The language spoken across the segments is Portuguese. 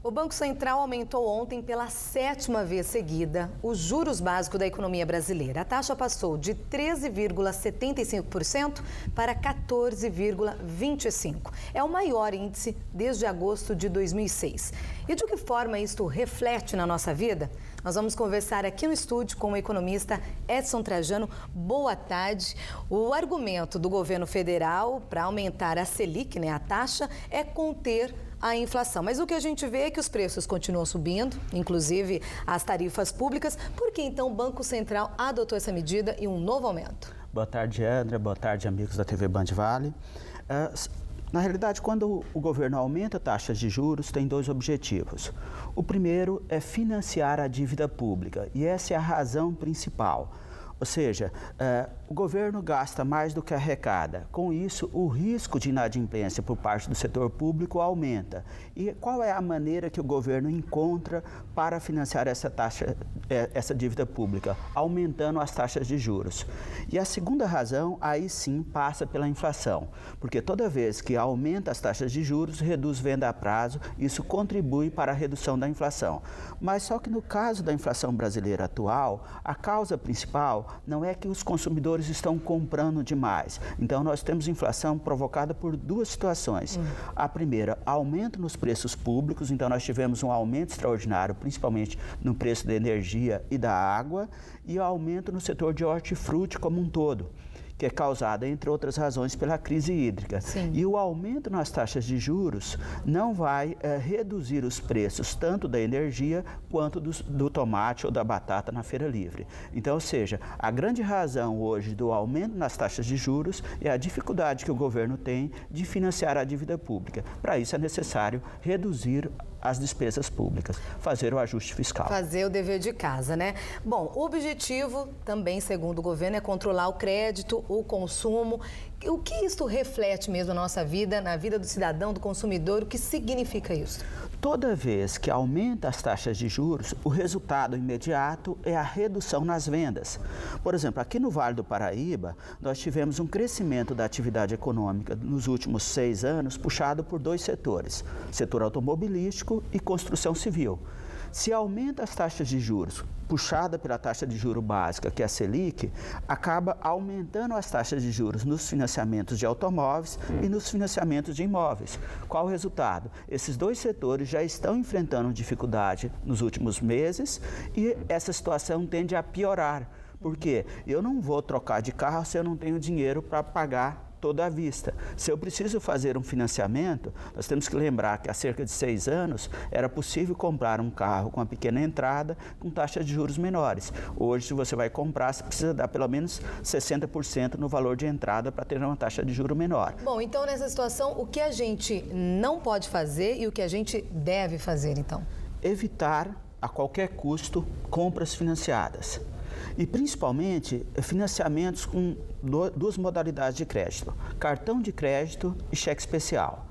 O Banco Central aumentou ontem pela 7ª vez seguida os juros básicos da economia brasileira. A taxa passou de 13,75% para 14,25%. É o maior índice desde agosto de 2006. E de que forma isto reflete na nossa vida? Nós vamos conversar aqui no estúdio com o economista Edson Trajano. Boa tarde. O argumento do governo federal para aumentar a Selic, a taxa, é conter a inflação. Mas o que a gente vê é que os preços continuam subindo, inclusive as tarifas públicas. Por que então o Banco Central adotou essa medida e um novo aumento? Boa tarde, André. Boa tarde, amigos da TV Band Vale. Na realidade, quando o governo aumenta taxas de juros, tem dois objetivos. O primeiro é financiar a dívida pública, e essa é a razão principal. Ou seja, o governo gasta mais do que arrecada. Com isso, o risco de inadimplência por parte do setor público aumenta. E qual é a maneira que o governo encontra para financiar essa dívida pública? Aumentando as taxas de juros. E a segunda razão, aí sim, passa pela inflação. Porque toda vez que aumenta as taxas de juros, reduz venda a prazo, isso contribui para a redução da inflação. Mas só que no caso da inflação brasileira atual, a causa principal não é que os consumidores estão comprando demais. Então, nós temos inflação provocada por duas situações. A primeira, aumento nos preços públicos. Então, nós tivemos um aumento extraordinário, principalmente no preço da energia e da água, e aumento no setor de hortifruti como um todo, que é causada, entre outras razões, pela crise hídrica. Sim. E o aumento nas taxas de juros não vai reduzir os preços tanto da energia quanto do tomate ou da batata na feira livre. Então, ou seja, a grande razão hoje do aumento nas taxas de juros é a dificuldade que o governo tem de financiar a dívida pública. Para isso é necessário reduzir as despesas públicas, fazer o ajuste fiscal. Fazer o dever de casa, né? Bom, o objetivo também, segundo o governo, é controlar o crédito, o consumo. O que isso reflete mesmo na nossa vida, na vida do cidadão, do consumidor? O que significa isso? Toda vez que aumenta as taxas de juros, o resultado imediato é a redução nas vendas. Por exemplo, aqui no Vale do Paraíba, nós tivemos um crescimento da atividade econômica nos últimos 6 anos, puxado por dois setores, setor automobilístico e construção civil. Se aumenta as taxas de juros, puxada pela taxa de juro básica, que é a Selic, acaba aumentando as taxas de juros nos financiamentos de automóveis e nos financiamentos de imóveis. Qual o resultado? Esses dois setores já estão enfrentando dificuldade nos últimos meses e essa situação tende a piorar. Por quê? Eu não vou trocar de carro se eu não tenho dinheiro para pagar toda à vista. Se eu preciso fazer um financiamento, nós temos que lembrar que há cerca de 6 anos era possível comprar um carro com uma pequena entrada com taxas de juros menores. Hoje, se você vai comprar, você precisa dar pelo menos 60% no valor de entrada para ter uma taxa de juro menor. Bom, então nessa situação, o que a gente não pode fazer e o que a gente deve fazer, então? Evitar, a qualquer custo, compras financiadas. E principalmente financiamentos com duas modalidades de crédito, cartão de crédito e cheque especial.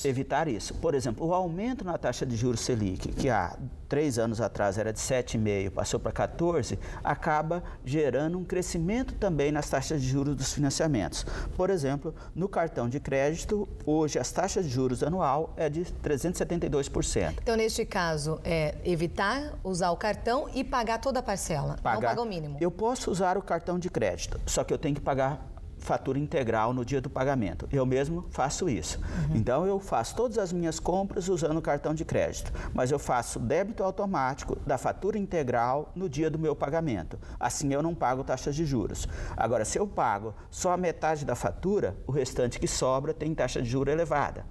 Evitar isso. Por exemplo, o aumento na taxa de juros Selic, que há 3 anos atrás era de 7,5%, passou para 14%, acaba gerando um crescimento também nas taxas de juros dos financiamentos. Por exemplo, no cartão de crédito, hoje as taxas de juros anual é de 372%. Então, neste caso, é evitar usar o cartão e pagar toda a parcela, não pagar o mínimo. Eu posso usar o cartão de crédito, só que eu tenho que pagar fatura integral no dia do pagamento. Eu mesmo faço isso. Então, eu faço todas as minhas compras usando o cartão de crédito, mas eu faço débito automático da fatura integral no dia do meu pagamento. Assim, eu não pago taxas de juros. Agora, se eu pago só a metade da fatura, o restante que sobra tem taxa de juros elevada.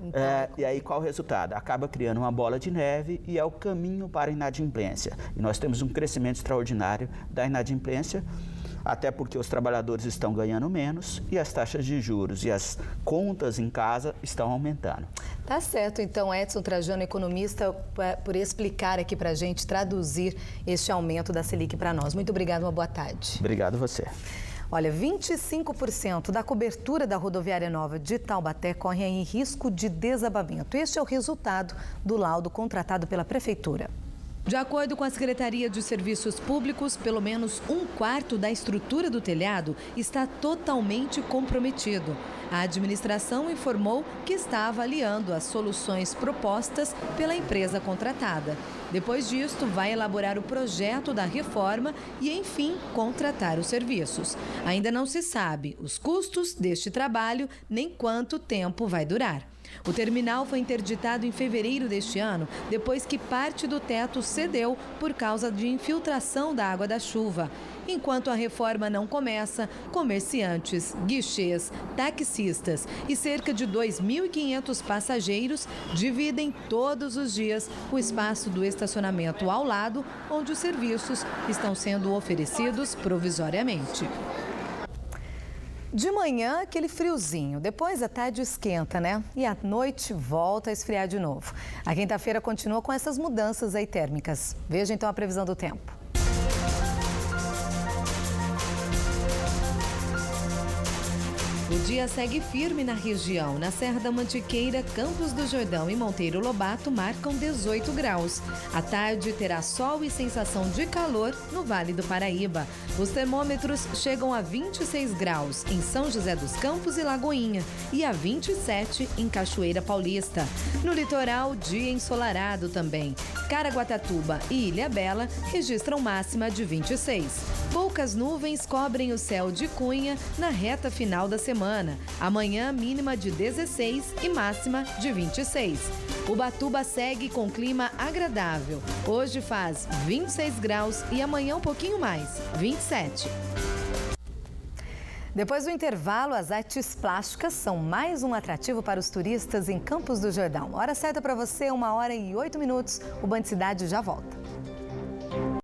Então, e aí, qual o resultado? Acaba criando uma bola de neve e é o caminho para a inadimplência. E nós temos um crescimento extraordinário da inadimplência, até porque os trabalhadores estão ganhando menos e as taxas de juros e as contas em casa estão aumentando. Tá certo, então, Edson Trajano, economista, por explicar aqui pra gente, traduzir este aumento da Selic para nós. Muito obrigado, uma boa tarde. Obrigado a você. Olha, 25% da cobertura da rodoviária nova de Taubaté corre em risco de desabamento. Este é o resultado do laudo contratado pela Prefeitura. De acordo com a Secretaria de Serviços Públicos, pelo menos 1/4 da estrutura do telhado está totalmente comprometido. A administração informou que está avaliando as soluções propostas pela empresa contratada. Depois disto, vai elaborar o projeto da reforma e, enfim, contratar os serviços. Ainda não se sabe os custos deste trabalho nem quanto tempo vai durar. O terminal foi interditado em fevereiro deste ano, depois que parte do teto cedeu por causa de infiltração da água da chuva. Enquanto a reforma não começa, comerciantes, guichês, taxistas e cerca de 2.500 passageiros dividem todos os dias o espaço do estacionamento ao lado, onde os serviços estão sendo oferecidos provisoriamente. De manhã, aquele friozinho. Depois, à tarde esquenta, né? E à noite, volta a esfriar de novo. A quinta-feira continua com essas mudanças aí térmicas. Veja então a previsão do tempo. O dia segue firme na região. Na Serra da Mantiqueira, Campos do Jordão e Monteiro Lobato marcam 18 graus. À tarde terá sol e sensação de calor no Vale do Paraíba. Os termômetros chegam a 26 graus em São José dos Campos e Lagoinha e a 27 em Cachoeira Paulista. No litoral, dia ensolarado também. Caraguatatuba e Ilhabela registram máxima de 26. Poucas nuvens cobrem o céu de Cunha na reta final da semana. Amanhã, mínima de 16 e máxima de 26. Ubatuba segue com clima agradável. Hoje faz 26 graus e amanhã um pouquinho mais, 27. Depois do intervalo, as artes plásticas são mais um atrativo para os turistas em Campos do Jordão. Hora certa para você, 1h08. O Band Cidade já volta.